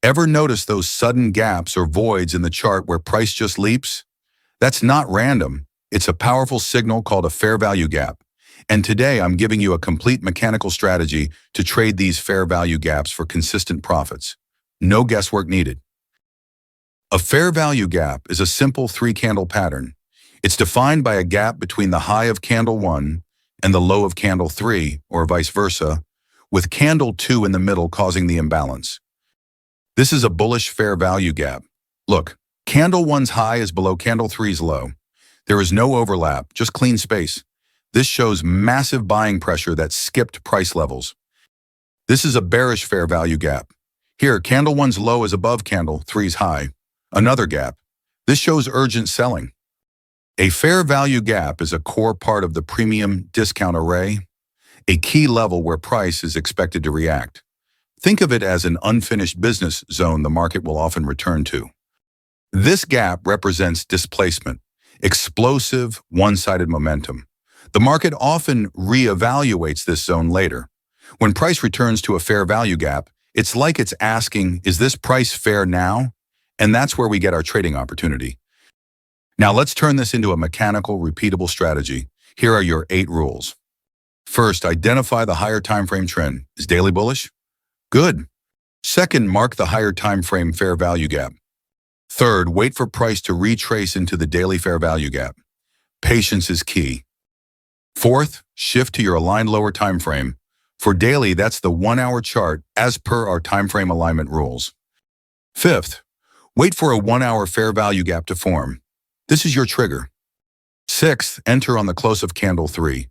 Ever notice those sudden gaps or voids in the chart where price just leaps? That's not random. It's a powerful signal called a fair value gap. And today I'm giving you a complete mechanical strategy to trade these fair value gaps for consistent profits. No guesswork needed. A fair value gap is a simple three-candle pattern. It's defined by a gap between the high of candle 1 and the low of candle 3, or vice versa, with candle 2 in the middle causing the imbalance. This is a bullish fair value gap. Look, candle 1's high is below candle 3's low. There is no overlap, just clean space. This shows massive buying pressure that skipped price levels. This is a bearish fair value gap. Here, candle 1's low is above candle 3's high. Another gap. This shows urgent selling. A fair value gap is a core part of the premium discount array, a key level where price is expected to react. Think of it as an unfinished business zone the market will often return to. This gap represents displacement, explosive, one-sided momentum. The market often reevaluates this zone later. When price returns to a fair value gap, it's like it's asking, is this price fair now? And that's where we get our trading opportunity. Now let's turn this into a mechanical, repeatable strategy. Here are your 8 rules. First, identify the higher time frame trend. Is daily bullish? Good. Second, mark the higher time frame fair value gap. Third, wait for price to retrace into the daily fair value gap. Patience is key. Fourth, shift to your aligned lower time frame. For daily, that's the 1-hour chart as per our time frame alignment rules. Fifth, wait for a 1-hour fair value gap to form. This is your trigger. Sixth, enter on the close of candle 3.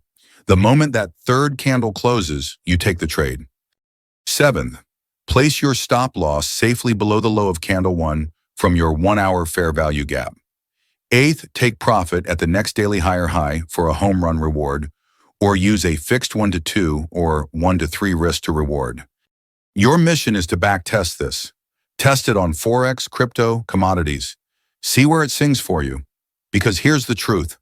The moment that third candle closes, you take the trade. Seventh, place your stop loss safely below the low of candle 1 from your 1-hour fair value gap. Eighth, take profit at the next daily higher high for a home run reward, or use a fixed 1 to 2 or 1 to 3 risk to reward. Your mission is to back test this. Test it on Forex, crypto, commodities. See where it sings for you. Because here's the truth.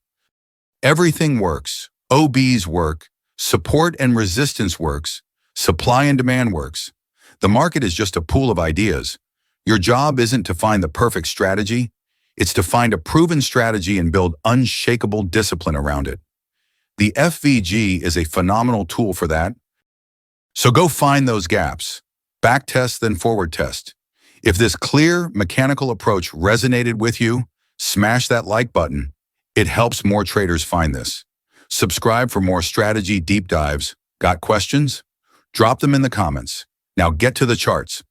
Everything works. OBs work. Support and resistance works. Supply and demand works. The market is just a pool of ideas. Your job isn't to find the perfect strategy. It's to find a proven strategy and build unshakable discipline around it. The FVG is a phenomenal tool for that. So go find those gaps. Back test, then forward test. If this clear, mechanical approach resonated with you, smash that like button. It helps more traders find this. Subscribe for more strategy deep dives. Got questions? Drop them in the comments. Now get to the charts.